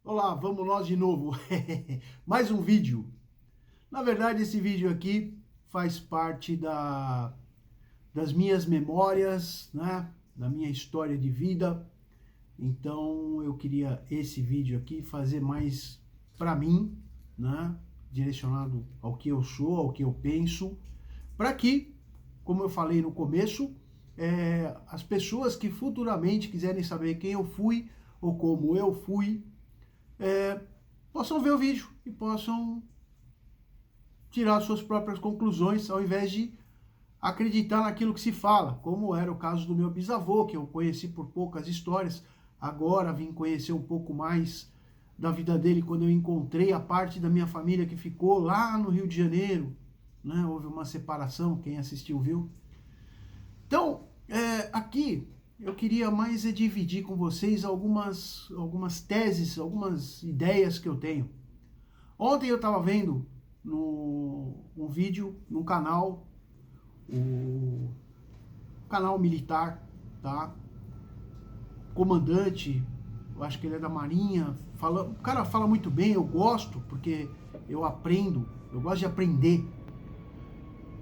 Olá, vamos nós de novo. Mais um vídeo. Na verdade, esse vídeo aqui faz parte das minhas memórias, né? Da minha história de vida. Então, eu queria esse vídeo aqui fazer mais para mim, né? Direcionado ao que eu sou, ao que eu penso, para que, como eu falei no começo, as pessoas que futuramente quiserem saber quem eu fui ou como eu fui, possam ver o vídeo e possam tirar suas próprias conclusões, ao invés de acreditar naquilo que se fala, como era o caso do meu bisavô, que eu conheci por poucas histórias. Agora vim conhecer um pouco mais da vida dele quando eu encontrei a parte da minha família que ficou lá no Rio de Janeiro, né? Houve uma separação, quem assistiu viu. Então, aqui eu queria mais dividir com vocês algumas teses, algumas ideias que eu tenho. Ontem eu estava vendo um vídeo no canal, o canal militar, tá? Comandante, eu acho que ele é da Marinha, o cara fala muito bem, eu gosto, porque eu aprendo, eu gosto de aprender.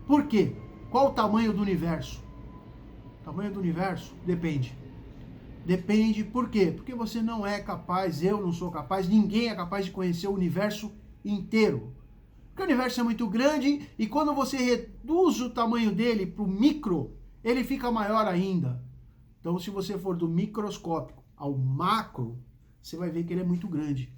Por quê? Qual o tamanho do universo? O tamanho do universo? Depende. Depende, por quê? Porque você não é capaz, eu não sou capaz, ninguém é capaz de conhecer o universo inteiro. Porque o universo é muito grande e quando você reduz o tamanho dele para o micro, ele fica maior ainda. Então, se você for do microscópico ao macro, você vai ver que ele é muito grande.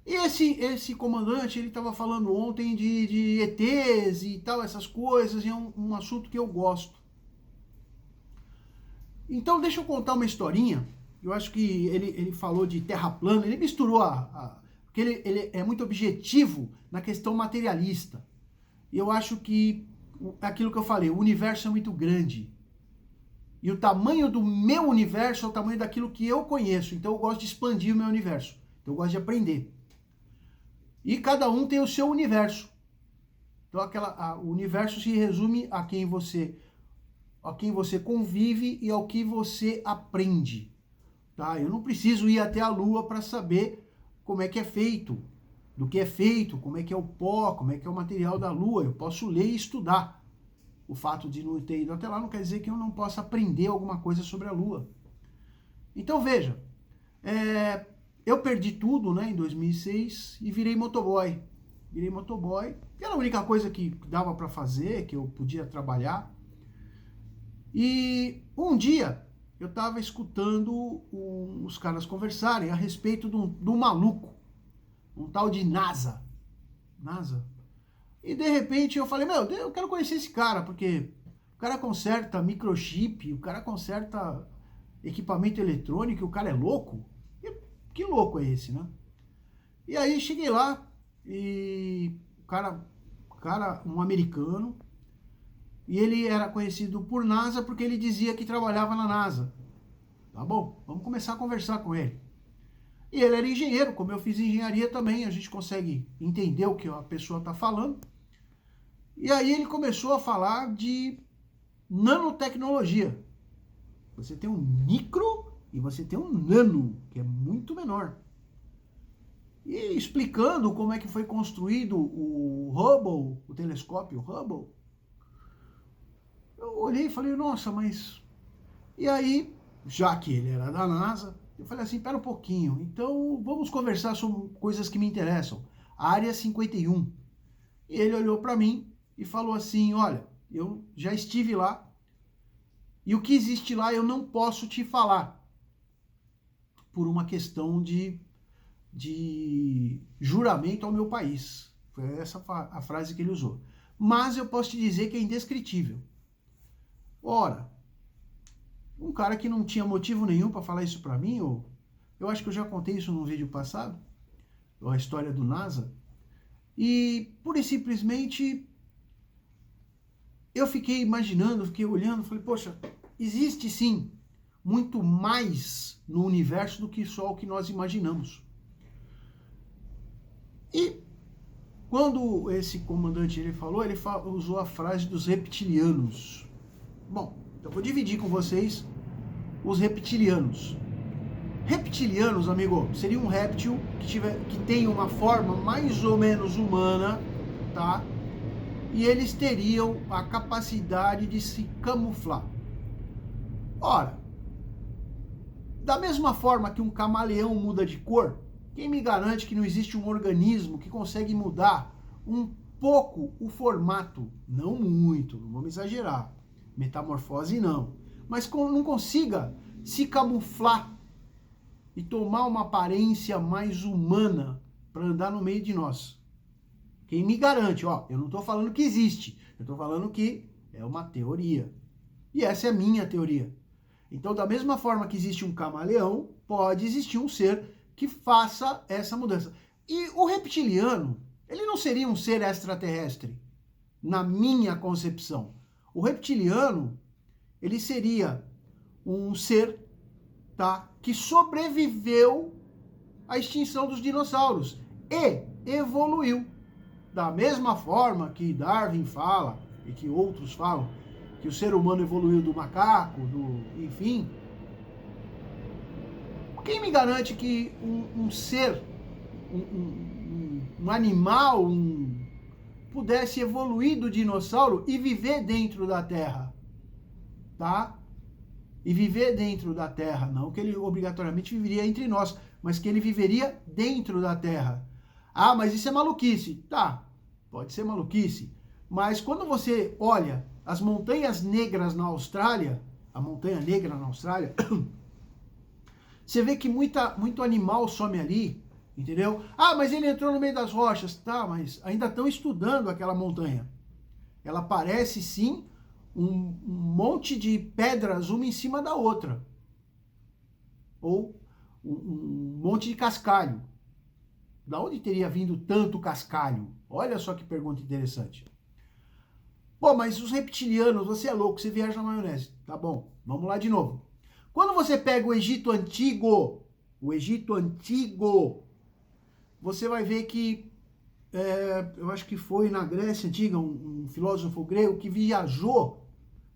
E esse comandante, ele estava falando ontem de ETs e tal, essas coisas, e é um assunto que eu gosto. Então, deixa eu contar uma historinha. Eu acho que ele falou de terra plana, ele misturou porque ele é muito objetivo na questão materialista. E eu acho que aquilo que eu falei, o universo é muito grande. E o tamanho do meu universo é o tamanho daquilo que eu conheço. Então, eu gosto de expandir o meu universo. Então, eu gosto de aprender. E cada um tem o seu universo. Então, o universo se resume a quem você convive e ao que você aprende. Tá? Eu não preciso ir até a Lua para saber como é que é feito, do que é feito, como é que é o pó, como é que é o material da Lua. Eu posso ler e estudar. O fato de não ter ido até lá não quer dizer que eu não possa aprender alguma coisa sobre a Lua. Então veja, eu perdi tudo, né, em 2006 e virei motoboy. Virei motoboy, que era a única coisa que dava para fazer, que eu podia trabalhar. E um dia eu estava escutando os caras conversarem a respeito de um maluco, um tal de NASA. NASA? E de repente eu falei, meu, eu quero conhecer esse cara, porque o cara conserta microchip, o cara conserta equipamento eletrônico, o cara é louco. E que louco é esse, né? E aí cheguei lá e o cara, um americano, e ele era conhecido por NASA porque ele dizia que trabalhava na NASA. Tá bom, vamos começar a conversar com ele. E ele era engenheiro, como eu fiz engenharia também, a gente consegue entender o que a pessoa está falando. E aí ele começou a falar de nanotecnologia. Você tem um micro e você tem um nano, que é muito menor. E explicando como é que foi construído o Hubble, o telescópio Hubble. Eu olhei e falei, nossa, mas... E aí, já que ele era da NASA, eu falei assim, pera um pouquinho, então vamos conversar sobre coisas que me interessam. Área 51. E ele olhou para mim e falou assim, olha, eu já estive lá e o que existe lá eu não posso te falar por uma questão de juramento ao meu país. Foi essa a frase que ele usou. Mas eu posso te dizer que é indescritível. Ora, um cara que não tinha motivo nenhum para falar isso para mim, eu acho que eu já contei isso num vídeo passado, a história do NASA, e pura e simplesmente eu fiquei imaginando, fiquei olhando, falei, poxa, existe sim muito mais no universo do que só o que nós imaginamos. E quando esse comandante ele usou a frase dos reptilianos. Bom, eu vou dividir com vocês os reptilianos. Reptilianos, amigo, seria um réptil que tem uma forma mais ou menos humana, tá? E eles teriam a capacidade de se camuflar. Ora, da mesma forma que um camaleão muda de cor, quem me garante que não existe um organismo que consegue mudar um pouco o formato? Não muito, não vamos exagerar. Metamorfose não. Mas não consiga se camuflar e tomar uma aparência mais humana para andar no meio de nós. Quem me garante? Ó, eu não estou falando que existe, eu estou falando que é uma teoria. E essa é a minha teoria. Então, da mesma forma que existe um camaleão, pode existir um ser que faça essa mudança. E o reptiliano, ele não seria um ser extraterrestre, na minha concepção. O reptiliano, ele seria um ser, tá, que sobreviveu à extinção dos dinossauros e evoluiu. Da mesma forma que Darwin fala, e que outros falam, que o ser humano evoluiu do macaco, enfim. Quem me garante que um ser, um animal, pudesse evoluir do dinossauro e viver dentro da Terra? Tá? E viver dentro da Terra, não que ele obrigatoriamente viveria entre nós, mas que ele viveria dentro da Terra. Ah, mas isso é maluquice. Tá, pode ser maluquice, mas quando você olha as montanhas negras na Austrália, a montanha negra na Austrália, você vê que muito animal some ali, entendeu? Ah, mas ele entrou no meio das rochas. Tá, mas ainda estão estudando aquela montanha. Ela parece sim um monte de pedras uma em cima da outra. Ou um monte de cascalho. Da onde teria vindo tanto cascalho? Olha só que pergunta interessante. Pô, mas os reptilianos, você é louco, você viaja na maionese. Tá bom, vamos lá de novo. Quando você pega o Egito Antigo, você vai ver que, eu acho que foi na Grécia Antiga, um filósofo grego que viajou,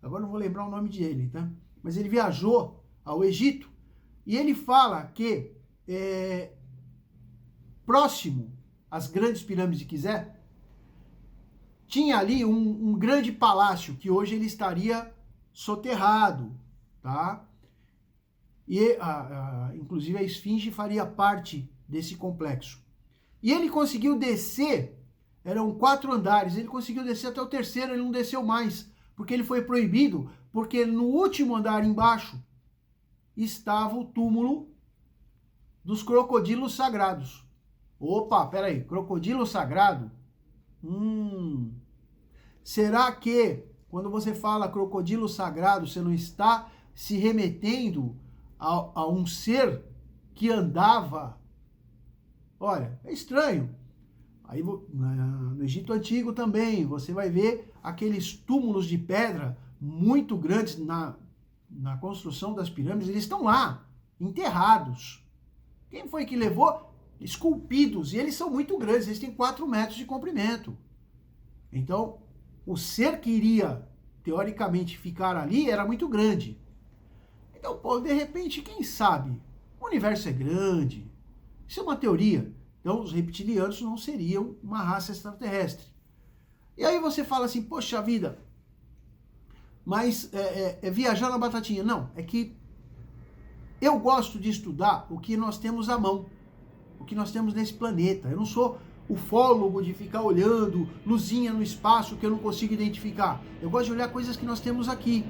agora não vou lembrar o nome dele, tá? Mas ele viajou ao Egito e ele fala que próximo às grandes pirâmides de Gizé, tinha ali um grande palácio, que hoje ele estaria soterrado, tá? E, inclusive, a esfinge faria parte desse complexo. E ele conseguiu descer, eram 4 andares, ele conseguiu descer até o terceiro, ele não desceu mais, porque ele foi proibido, porque no último andar embaixo estava o túmulo dos crocodilos sagrados. Opa, peraí, crocodilo sagrado? Será que quando você fala crocodilo sagrado, você não está se remetendo a um ser que andava? Olha, é estranho. Aí no Egito Antigo também, você vai ver aqueles túmulos de pedra muito grandes na construção das pirâmides, eles estão lá, enterrados. Quem foi que levou? Esculpidos, e eles são muito grandes, eles têm 4 metros de comprimento. Então, o ser que iria, teoricamente, ficar ali era muito grande. Então, pô, de repente, quem sabe? O universo é grande. Isso é uma teoria. Então, os reptilianos não seriam uma raça extraterrestre. E aí você fala assim, poxa vida, mas é viajar na batatinha. Não, é que eu gosto de estudar o que nós temos à mão, o que nós temos nesse planeta. Eu não sou ufólogo de ficar olhando luzinha no espaço que eu não consigo identificar. Eu gosto de olhar coisas que nós temos aqui.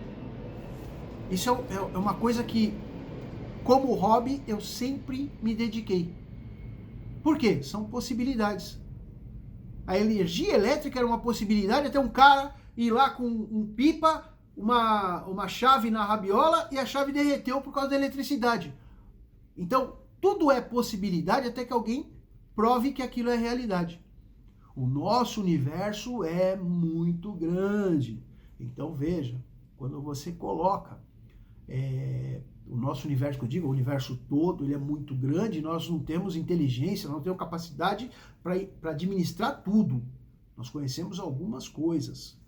Isso é uma coisa que, como hobby, eu sempre me dediquei. Por quê? São possibilidades. A energia elétrica era uma possibilidade, até um cara ir lá com um pipa, uma chave na rabiola e a chave derreteu por causa da eletricidade. Então, tudo é possibilidade até que alguém prove que aquilo é realidade. O nosso universo é muito grande. Então, veja, quando você coloca o nosso universo, que eu digo, o universo todo, ele é muito grande, nós não temos inteligência, não temos capacidade para administrar tudo. Nós conhecemos algumas coisas.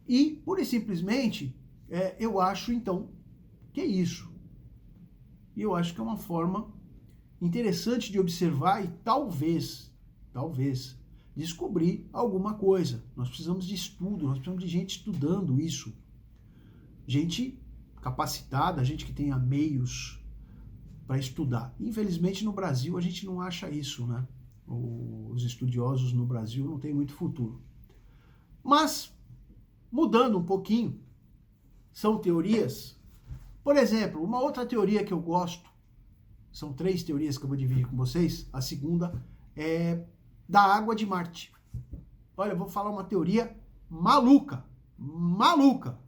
E, pura e simplesmente, eu acho, então, que é isso. E eu acho que é uma forma interessante de observar e talvez, descobrir alguma coisa. Nós precisamos de estudo, nós precisamos de gente estudando isso. Gente capacitada, gente que tenha meios para estudar. Infelizmente, no Brasil, a gente não acha isso, né? Os estudiosos no Brasil não têm muito futuro. Mas, mudando um pouquinho, são teorias. Por exemplo, uma outra teoria que eu gosto, são 3 teorias que eu vou dividir com vocês. A segunda é da água de Marte. Olha, eu vou falar uma teoria maluca. Maluca.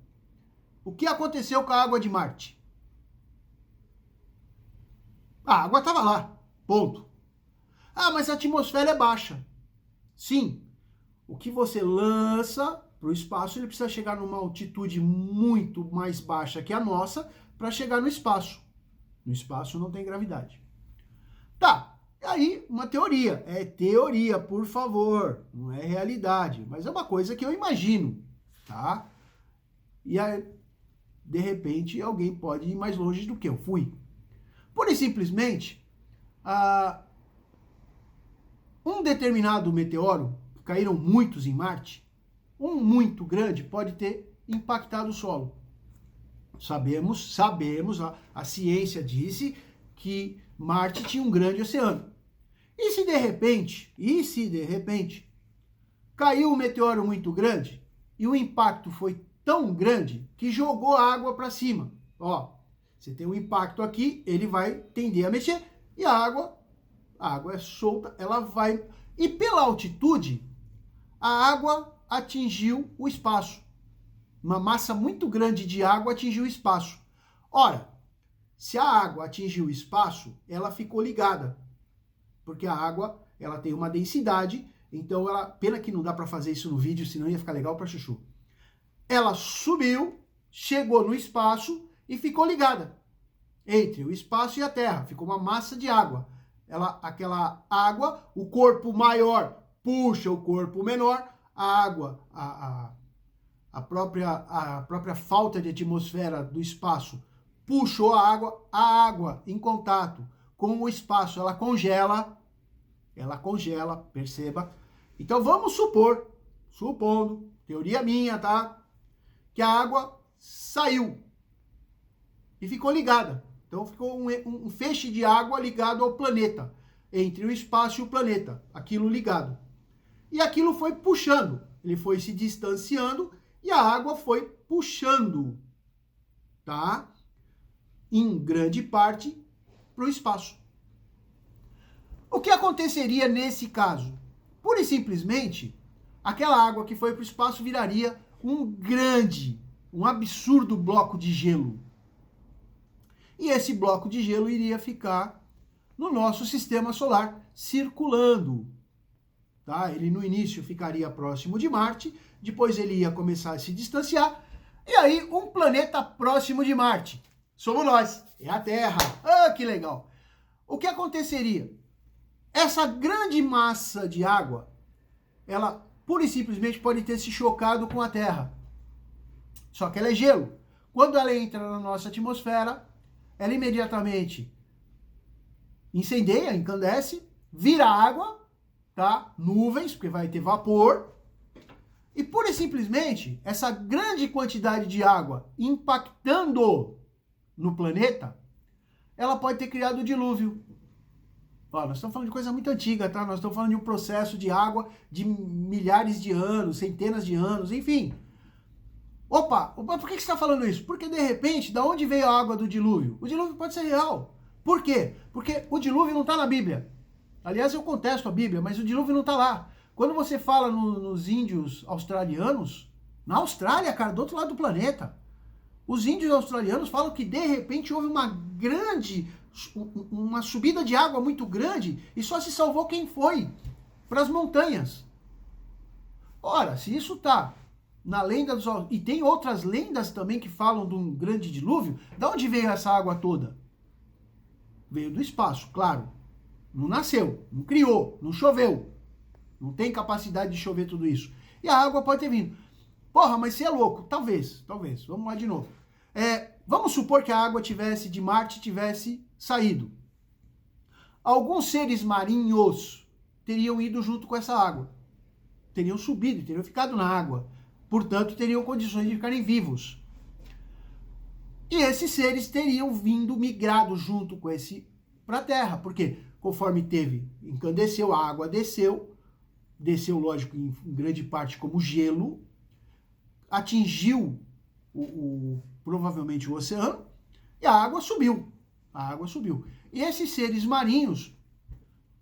O que aconteceu com a água de Marte? A água estava lá. Ponto. Ah, mas a atmosfera é baixa. Sim. O que você lança para o espaço, ele precisa chegar numa altitude muito mais baixa que a nossa para chegar no espaço. No espaço não tem gravidade. Tá. E aí, uma teoria. É teoria, por favor. Não é realidade. Mas é uma coisa que eu imagino. Tá? E aí, de repente, alguém pode ir mais longe do que eu fui. Pura e simplesmente, um determinado meteoro, caíram muitos em Marte, um muito grande pode ter impactado o solo. Sabemos, a ciência disse que Marte tinha um grande oceano. E se de repente, caiu um meteoro muito grande e o impacto foi tão grande que jogou a água para cima? Ó, você tem um impacto aqui, ele vai tender a mexer e a água é solta, ela vai... E pela altitude, a água atingiu o espaço. Uma massa muito grande de água atingiu o espaço. Ora, se a água atingiu o espaço, ela ficou ligada. Porque a água, ela tem uma densidade, então ela... Pena que não dá para fazer isso no vídeo, senão ia ficar legal para chuchu. Ela subiu, chegou no espaço e ficou ligada entre o espaço e a Terra. Ficou uma massa de água. Aquela água, o corpo maior puxa o corpo menor, a água, a própria falta de atmosfera do espaço puxou a água em contato com o espaço, ela congela, perceba. Então vamos supondo, teoria minha, tá? Que a água saiu e ficou ligada. Então ficou um feixe de água ligado ao planeta, entre o espaço e o planeta, aquilo ligado. E aquilo foi puxando, ele foi se distanciando e a água foi puxando, tá? Em grande parte para o espaço. O que aconteceria nesse caso? Pura e simplesmente, aquela água que foi para o espaço viraria um absurdo bloco de gelo. E esse bloco de gelo iria ficar no nosso sistema solar, circulando. Tá? Ele no início ficaria próximo de Marte, depois ele ia começar a se distanciar, e aí um planeta próximo de Marte. Somos nós, é a Terra. Ah, que legal! O que aconteceria? Essa grande massa de água, ela pura e simplesmente pode ter se chocado com a Terra. Só que ela é gelo. Quando ela entra na nossa atmosfera, ela imediatamente incendeia, encandece, vira água, tá? Nuvens, porque vai ter vapor. E pura e simplesmente, essa grande quantidade de água impactando no planeta, ela pode ter criado o dilúvio. Ó, nós estamos falando de coisa muito antiga, tá? Nós estamos falando de um processo de água de milhares de anos, centenas de anos, enfim. Opa, por que você está falando isso? Porque, de repente, da onde veio a água do dilúvio? O dilúvio pode ser real. Por quê? Porque o dilúvio não está na Bíblia. Aliás, eu contesto a Bíblia, mas o dilúvio não está lá. Quando você fala nos índios australianos, na Austrália, cara, do outro lado do planeta, os índios australianos falam que, de repente, houve uma subida de água muito grande e só se salvou quem foi para as montanhas. Ora, se isso está na lenda dos... E tem outras lendas também que falam de um grande dilúvio. Da onde veio essa água toda? Veio do espaço, claro. Não nasceu, não criou, não choveu. Não tem capacidade de chover tudo isso. E a água pode ter vindo. Porra, mas você é louco. Talvez. Vamos lá de novo. Vamos supor que a água de Marte tivesse saído, alguns seres marinhos teriam ido junto com essa água. Teriam subido, teriam ficado na água. Portanto, teriam condições de ficarem vivos. E esses seres teriam vindo migrado junto com esse para a Terra. Porque conforme incandesceu, a água desceu, lógico, em grande parte como gelo, atingiu provavelmente o oceano, e a água subiu. E esses seres marinhos,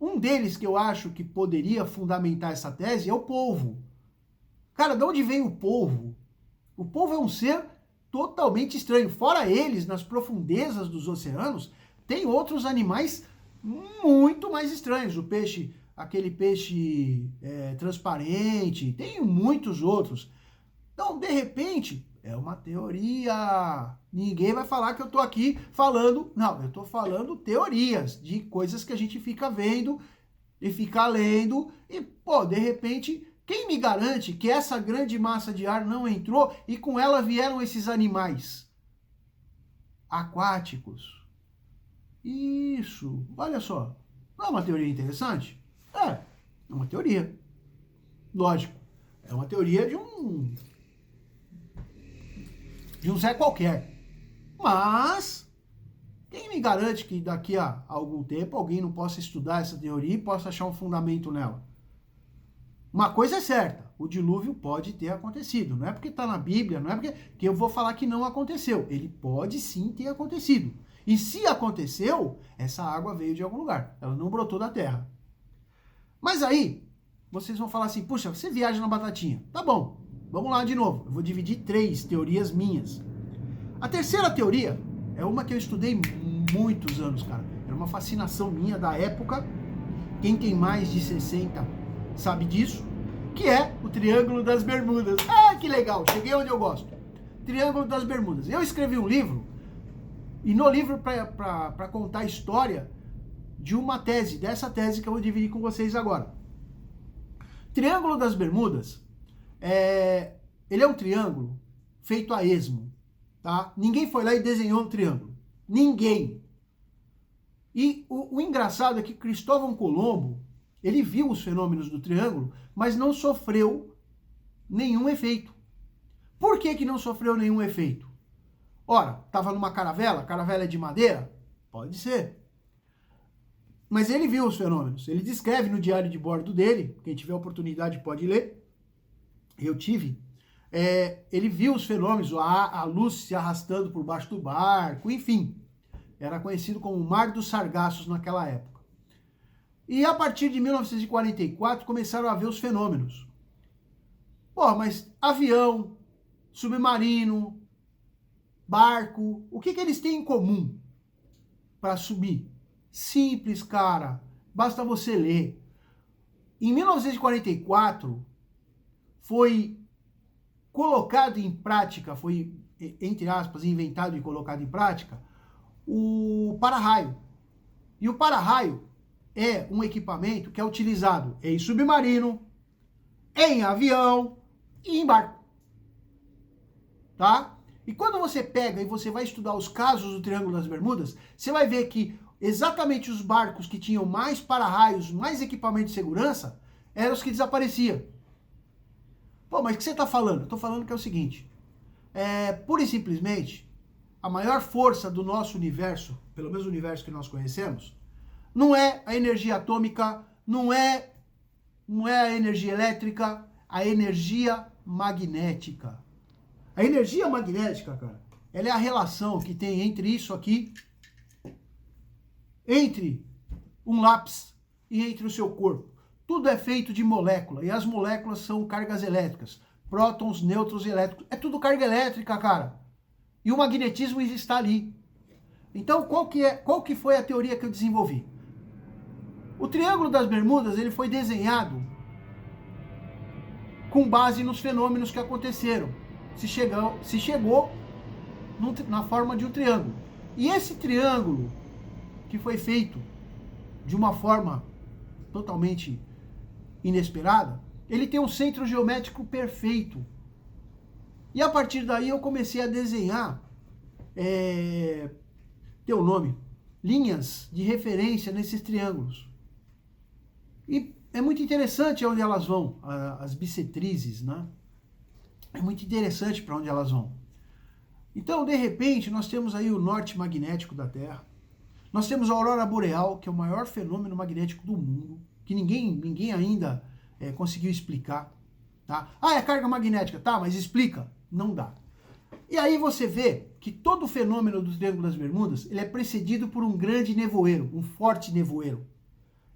um deles que eu acho que poderia fundamentar essa tese é o polvo. Cara, de onde vem o polvo? O polvo é um ser totalmente estranho. Fora eles, nas profundezas dos oceanos, tem outros animais muito mais estranhos. O peixe, aquele peixe transparente, tem muitos outros. Então, de repente, é uma teoria. Ninguém vai falar que eu estou aqui falando... Não, eu estou falando teorias de coisas que a gente fica vendo e fica lendo. E, pô, de repente, quem me garante que essa grande massa de ar não entrou e com ela vieram esses animais aquáticos? Isso, olha só. Não é uma teoria interessante? É uma teoria. Lógico, é uma teoria de um Zé qualquer. Mas, quem me garante que daqui a algum tempo alguém não possa estudar essa teoria e possa achar um fundamento nela? Uma coisa é certa, o dilúvio pode ter acontecido. Não é porque está na Bíblia, não é porque que eu vou falar que não aconteceu. Ele pode sim ter acontecido. E se aconteceu, essa água veio de algum lugar. Ela não brotou da terra. Mas aí, vocês vão falar assim, puxa, você viaja na batatinha. Tá bom, vamos lá de novo. Eu vou dividir 3 teorias minhas. A terceira teoria é uma que eu estudei muitos anos, cara. Era uma fascinação minha da época. Quem tem mais de 60 sabe disso. Que é o Triângulo das Bermudas. Ah, que legal, cheguei onde eu gosto. Triângulo das Bermudas. Eu escrevi um livro, e no livro, para contar a história de uma tese, dessa tese que eu vou dividir com vocês agora. Triângulo das Bermudas, ele é um triângulo feito a esmo, tá? Ninguém foi lá e desenhou um triângulo. Ninguém. E o engraçado é que Cristóvão Colombo, ele viu os fenômenos do triângulo, mas não sofreu nenhum efeito. Por que não sofreu nenhum efeito? Ora, estava numa caravela, caravela é de madeira? Pode ser. Mas ele viu os fenômenos. Ele descreve no diário de bordo dele, quem tiver oportunidade pode ler. Eu tive. Ele viu os fenômenos, a luz se arrastando por baixo do barco, enfim. Era conhecido como o Mar dos Sargassos naquela época. E a partir de 1944 começaram a ver os fenômenos. Pô, mas avião, submarino, barco, o que eles têm em comum para subir? Simples, cara. Basta você ler. Em 1944, foi colocado em prática, foi, entre aspas, inventado e colocado em prática, o para-raio. E o para-raio é um equipamento que é utilizado em submarino, em avião e em barco. Tá? E quando você pega e você vai estudar os casos do Triângulo das Bermudas, você vai ver que exatamente os barcos que tinham mais para-raios, mais equipamento de segurança, eram os que desapareciam. Pô, mas o que você está falando? Eu estou falando que é o seguinte, pura e simplesmente, a maior força do nosso universo, pelo menos o universo que nós conhecemos, não é a energia atômica, não é a energia elétrica, a energia magnética. A energia magnética, cara, ela é a relação que tem entre isso aqui, entre um lápis e entre o seu corpo. Tudo é feito de molécula, e as moléculas são cargas elétricas. Prótons, nêutrons e elétrons. É tudo carga elétrica, cara. E o magnetismo está ali. Então, qual que foi a teoria que eu desenvolvi? O Triângulo das Bermudas, ele foi desenhado com base nos fenômenos que aconteceram. Se chegou na forma de um triângulo. E esse triângulo, que foi feito de uma forma totalmente inesperada, ele tem um centro geométrico perfeito. E a partir daí eu comecei a desenhar, tem um nome, linhas de referência nesses triângulos. E é muito interessante onde elas vão, as bissetrizes, né? É muito interessante para onde elas vão. Então, de repente, nós temos aí o norte magnético da Terra. Nós temos a aurora boreal, que é o maior fenômeno magnético do mundo, que ninguém ainda conseguiu explicar. Tá? Ah, é carga magnética, tá, mas explica. Não dá. E aí você vê que todo o fenômeno do Triângulo das Bermudas, ele é precedido por um grande nevoeiro, um forte nevoeiro.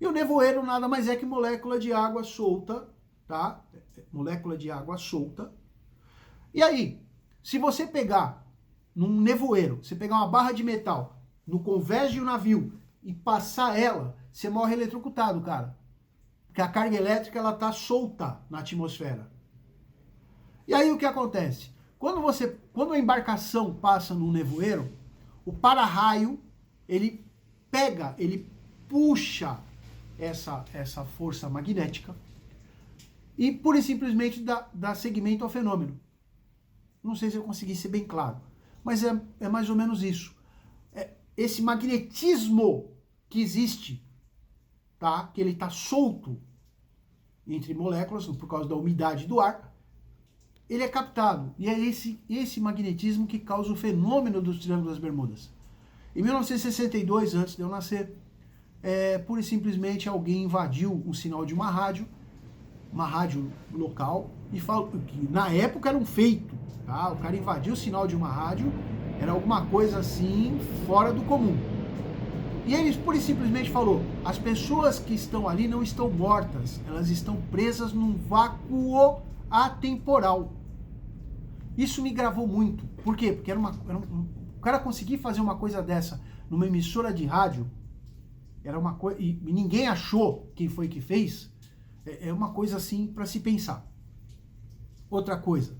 E o nevoeiro nada mais é que molécula de água solta, tá? Molécula de água solta. E aí, se você pegar num nevoeiro, você pegar uma barra de metal no convés de um navio e passar ela, você morre eletrocutado, cara. Porque a carga elétrica, ela tá solta na atmosfera. E aí o que acontece? Quando a embarcação passa num nevoeiro, o para-raio, ele puxa essa força magnética e pura e simplesmente dá seguimento ao fenômeno. Não sei se eu consegui ser bem claro, mas é mais ou menos isso. Esse magnetismo que existe, tá? Que ele está solto entre moléculas por causa da umidade do ar, ele é captado. E é esse magnetismo que causa o fenômeno dos Triângulos das Bermudas. Em 1962, antes de eu nascer, pura e simplesmente alguém invadiu o sinal de uma rádio local, e falou que na época era um feito, tá? O cara invadiu o sinal de uma rádio, era alguma coisa assim fora do comum. E ele pura e simplesmente falou: as pessoas que estão ali não estão mortas, elas estão presas num vácuo atemporal. Isso me gravou muito. Por quê? Porque o cara conseguir fazer uma coisa dessa numa emissora de rádio, era uma coisa, e ninguém achou quem foi que fez, é uma coisa assim para se pensar. Outra coisa,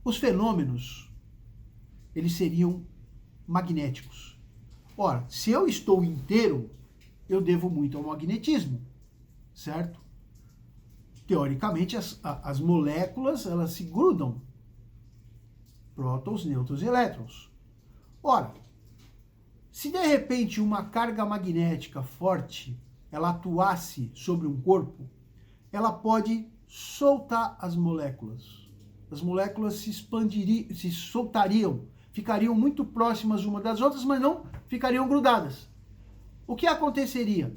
os fenômenos, eles seriam magnéticos. Ora, se eu estou inteiro, eu devo muito ao magnetismo, certo? Teoricamente, as moléculas, elas se grudam. Prótons, nêutrons e elétrons. Ora, se de repente uma carga magnética forte, ela atuasse sobre um corpo, ela pode soltar as moléculas. As moléculas se expandiriam, se soltariam, ficariam muito próximas uma das outras, mas não ficariam grudadas. O que aconteceria?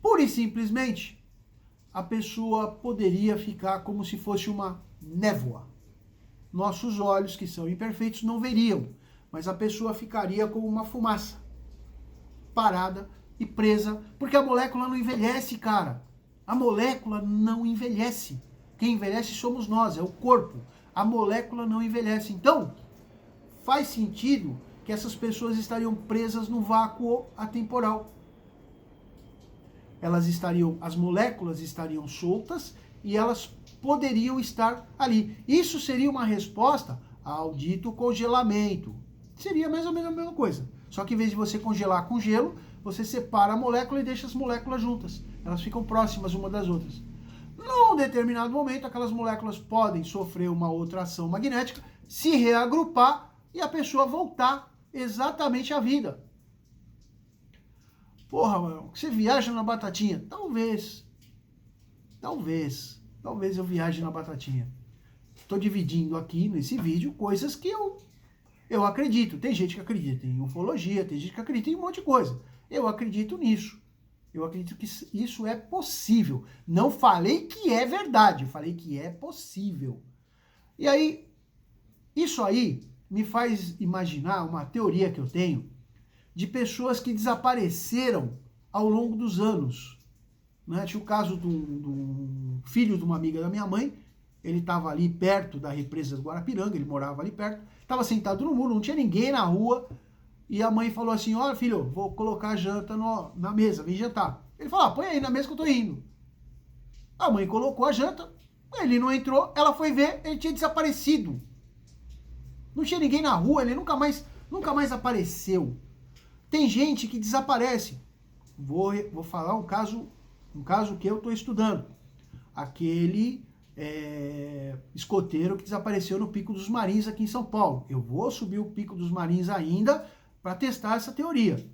Pura e simplesmente, a pessoa poderia ficar como se fosse uma névoa. Nossos olhos, que são imperfeitos, não veriam, mas a pessoa ficaria como uma fumaça, parada e presa, porque a molécula não envelhece, cara. A molécula não envelhece. Quem envelhece somos nós, é o corpo. A molécula não envelhece. Então, faz sentido que essas pessoas estariam presas no vácuo atemporal. As moléculas estariam soltas e elas poderiam estar ali. Isso seria uma resposta ao dito congelamento. Seria mais ou menos a mesma coisa. Só que em vez de você congelar com gelo, você separa a molécula e deixa as moléculas juntas. Elas ficam próximas uma das outras. Num determinado momento, aquelas moléculas podem sofrer uma outra ação magnética, se reagrupar e a pessoa voltar exatamente à vida. Porra, mano, você viaja na batatinha? Talvez eu viaje na batatinha. Estou dividindo aqui nesse vídeo coisas que eu acredito. Tem gente que acredita em ufologia, tem gente que acredita em um monte de coisa. Eu acredito nisso. Eu acredito que isso é possível. Não falei que é verdade, eu falei que é possível. E aí, isso aí me faz imaginar uma teoria que eu tenho de pessoas que desapareceram ao longo dos anos. Né? Tinha o caso de um filho de uma amiga da minha mãe, ele estava ali perto da represa do Guarapiranga, ele morava ali perto, estava sentado no muro, não tinha ninguém na rua, e a mãe falou assim: olha filho, vou colocar a janta na mesa, vem jantar. Ele falou: põe aí na mesa que eu tô indo. A mãe colocou a janta, ele não entrou, ela foi ver, ele tinha desaparecido. Não tinha ninguém na rua, ele nunca mais apareceu. Tem gente que desaparece. Vou falar um caso que eu estou estudando. Aquele escoteiro que desapareceu no Pico dos Marins aqui em São Paulo. Eu vou subir o Pico dos Marins ainda para testar essa teoria.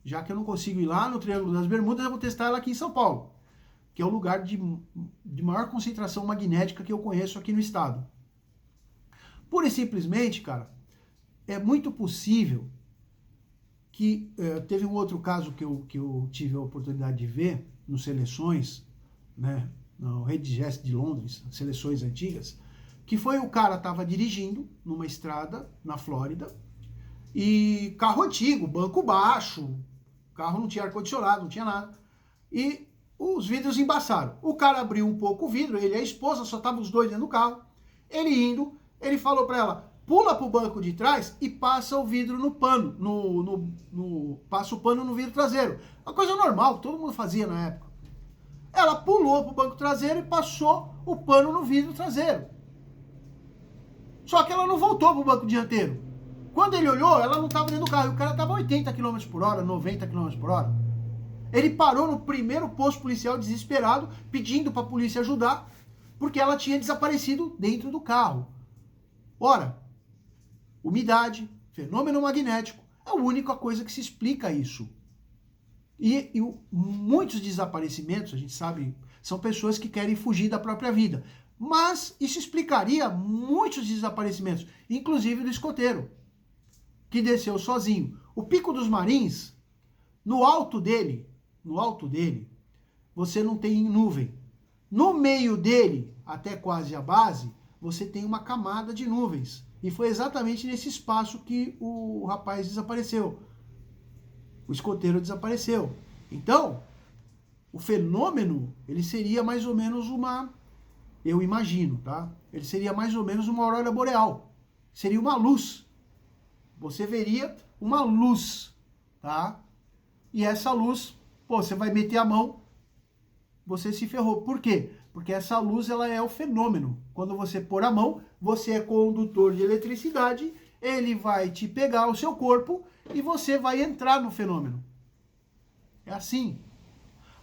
Já que eu não consigo ir lá no Triângulo das Bermudas, eu vou testar ela aqui em São Paulo, que é o lugar de maior concentração magnética que eu conheço aqui no estado. Pura e simplesmente, cara, é muito possível que... teve um outro caso que eu tive a oportunidade de ver nos Seleções, né, no Rei Digest de Londres, Seleções antigas, que foi o cara estava dirigindo numa estrada na Flórida, e carro antigo, banco baixo, carro não tinha ar-condicionado, não tinha nada, e os vidros embaçaram. O cara abriu um pouco o vidro, ele e a esposa, só estavam os dois dentro do carro, ele indo, ele falou para ela, pula pro banco de trás e passa o vidro no pano, passa o pano no vidro traseiro. Uma coisa normal, que todo mundo fazia na época. Ela pulou pro banco traseiro e passou o pano no vidro traseiro. Só que ela não voltou pro banco dianteiro. Quando ele olhou, ela não estava dentro do carro. O cara estava 80 km por hora, 90 km por hora. Ele parou no primeiro posto policial desesperado, pedindo para a polícia ajudar, porque ela tinha desaparecido dentro do carro. Ora, umidade, fenômeno magnético, é a única coisa que se explica isso. E muitos desaparecimentos, a gente sabe, são pessoas que querem fugir da própria vida. Mas isso explicaria muitos desaparecimentos, inclusive do escoteiro, que desceu sozinho. O Pico dos Marins, no alto dele, você não tem nuvem. No meio dele, até quase a base, você tem uma camada de nuvens. E foi exatamente nesse espaço que o rapaz desapareceu. O escoteiro desapareceu. Então, o fenômeno, ele seria mais ou menos eu imagino, tá? Ele seria mais ou menos uma aurora boreal. Seria uma luz. Você veria uma luz, tá? E essa luz, você vai meter a mão, você se ferrou. Por quê? Porque essa luz, ela é o fenômeno. Quando você pôr a mão, você é condutor de eletricidade, ele vai te pegar o seu corpo e você vai entrar no fenômeno. É assim.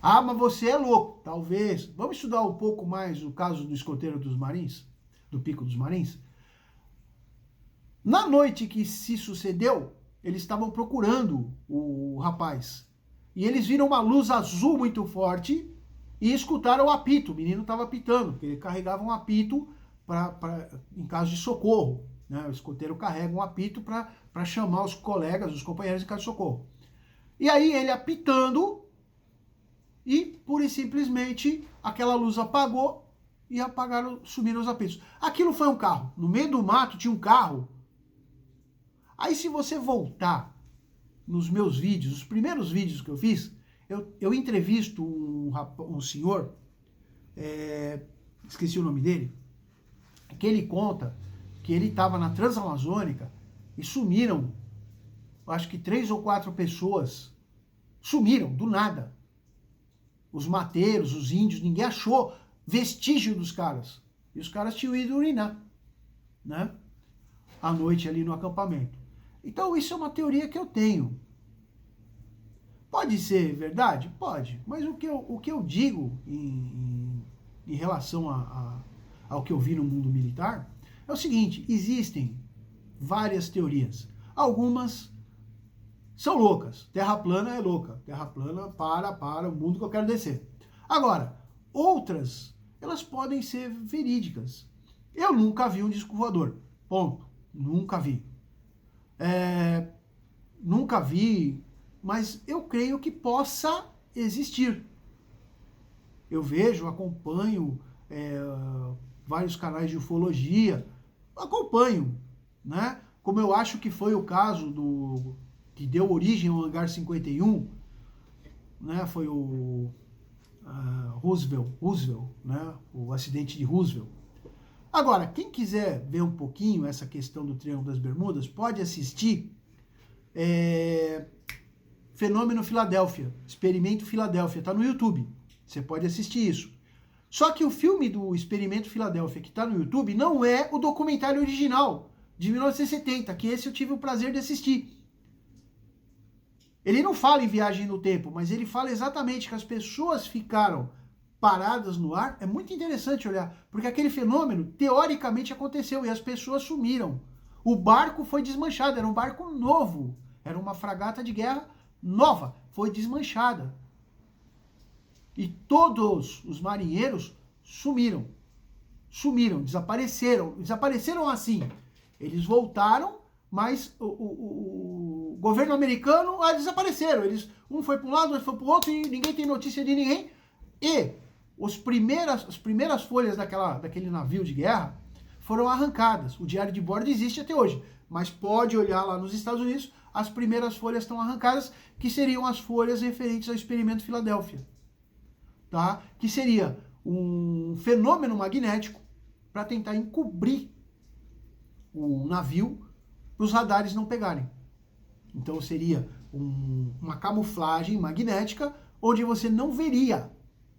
Ah, mas você é louco. Talvez. Vamos estudar um pouco mais o caso do escoteiro dos Marins, do Pico dos Marins? Na noite que se sucedeu, eles estavam procurando o rapaz. E eles viram uma luz azul muito forte e escutaram o apito. O menino estava apitando, porque ele carregava um apito em caso de socorro. Né? O escoteiro carrega um apito para chamar os colegas, os companheiros em caso de socorro. E aí ele apitando e, pura e simplesmente, aquela luz apagou e sumiram os apitos. Aquilo foi um carro. No meio do mato tinha um carro. Aí se você voltar nos meus vídeos, os primeiros vídeos que eu fiz, eu entrevisto um senhor, esqueci o nome dele, que ele conta que ele estava na Transamazônica e sumiram, acho que 3 ou 4 pessoas sumiram do nada. Os mateiros, os índios, ninguém achou vestígio dos caras. E os caras tinham ido urinar, né? À noite ali no acampamento. Então isso é uma teoria que eu tenho. Pode ser verdade? Pode. Mas o que eu digo em relação ao que eu vi no mundo militar é o seguinte: existem várias teorias. Algumas são loucas. Terra plana é louca. Terra plana para o mundo que eu quero descer. Agora, outras, elas podem ser verídicas. Eu nunca vi um disco voador. Ponto. Nunca vi. Nunca vi, mas eu creio que possa existir. Eu vejo, acompanho vários canais de ufologia, acompanho, né? Como eu acho que foi o caso que deu origem ao Hangar 51, né? Foi o Roosevelt, né? O acidente de Roosevelt. Agora, quem quiser ver um pouquinho essa questão do Triângulo das Bermudas, pode assistir Fenômeno Filadélfia, Experimento Filadélfia, está no YouTube. Você pode assistir isso. Só que o filme do Experimento Filadélfia, que está no YouTube, não é o documentário original, de 1970, que esse eu tive o prazer de assistir. Ele não fala em viagem no tempo, mas ele fala exatamente que as pessoas ficaram paradas no ar, é muito interessante olhar, porque aquele fenômeno teoricamente aconteceu e as pessoas sumiram. O barco foi desmanchado, era um barco novo, era uma fragata de guerra nova, foi desmanchada. E todos os marinheiros sumiram, desapareceram assim. Eles voltaram, mas o governo americano desapareceram. Um foi para um lado, outro foi para o outro, e ninguém tem notícia de ninguém. E as primeiras folhas daquele navio de guerra foram arrancadas. O diário de bordo existe até hoje, mas pode olhar lá nos Estados Unidos, as primeiras folhas estão arrancadas, que seriam as folhas referentes ao experimento Filadélfia, tá? Que seria um fenômeno magnético para tentar encobrir o navio para os radares não pegarem. Então seria uma camuflagem magnética onde você não veria,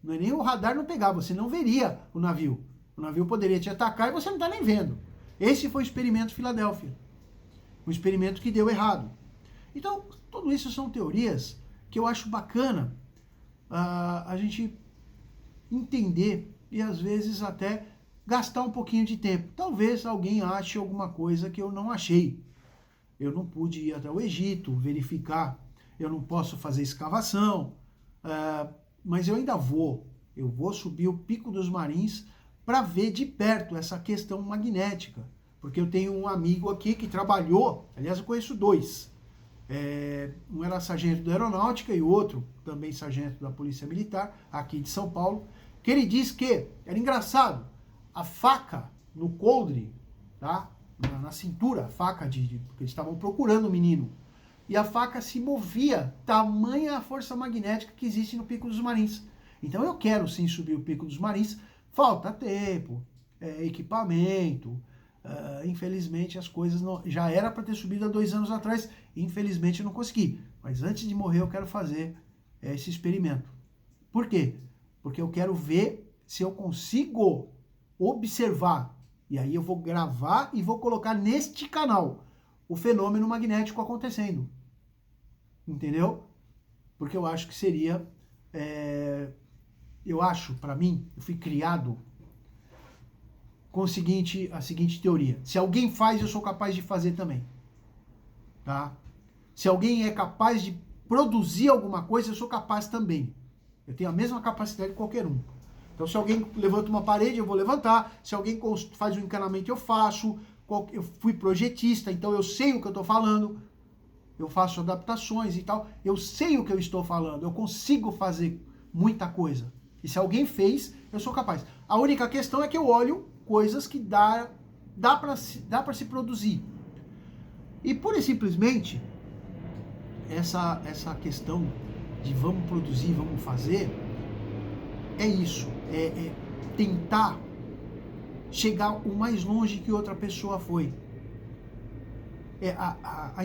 não é nem o radar não pegar, você não veria o navio. O navio poderia te atacar e você não está nem vendo. Esse foi o experimento Filadélfia. Um experimento que deu errado. Então, tudo isso são teorias que eu acho bacana a gente entender e às vezes até gastar um pouquinho de tempo. Talvez alguém ache alguma coisa que eu não achei. Eu não pude ir até o Egito, verificar, eu não posso fazer escavação, mas eu ainda vou. Eu vou subir o Pico dos Marins para ver de perto essa questão magnética. Porque eu tenho um amigo aqui que trabalhou, aliás, eu conheço dois. Um era sargento da Aeronáutica e o outro também sargento da Polícia Militar, aqui de São Paulo, que ele diz que, era engraçado, a faca no coldre, tá? Na cintura, a faca porque eles estavam procurando o menino, e a faca se movia, tamanha a força magnética que existe no Pico dos Marins. Então eu quero sim subir o Pico dos Marins, falta tempo, equipamento, infelizmente as coisas não... Já era para ter subido há 2 anos atrás, infelizmente eu não consegui. Mas antes de morrer eu quero fazer esse experimento. Por quê? Porque eu quero ver se eu consigo observar, e aí eu vou gravar e vou colocar neste canal o fenômeno magnético acontecendo. Entendeu? Porque eu acho que seria... eu acho, para mim, eu fui criado com a seguinte teoria. Se alguém faz, eu sou capaz de fazer também. Tá? Se alguém é capaz de produzir alguma coisa, eu sou capaz também. Eu tenho a mesma capacidade de qualquer um. Então, se alguém levanta uma parede, eu vou levantar. Se alguém faz um encanamento, eu faço. Eu fui projetista, então eu sei o que eu estou falando. Eu faço adaptações e tal. Eu sei o que eu estou falando. Eu consigo fazer muita coisa. E se alguém fez, eu sou capaz. A única questão é que eu olho coisas que dá para se produzir. E pura e simplesmente, essa questão de vamos produzir, vamos fazer, é isso. É tentar chegar o mais longe que outra pessoa foi. A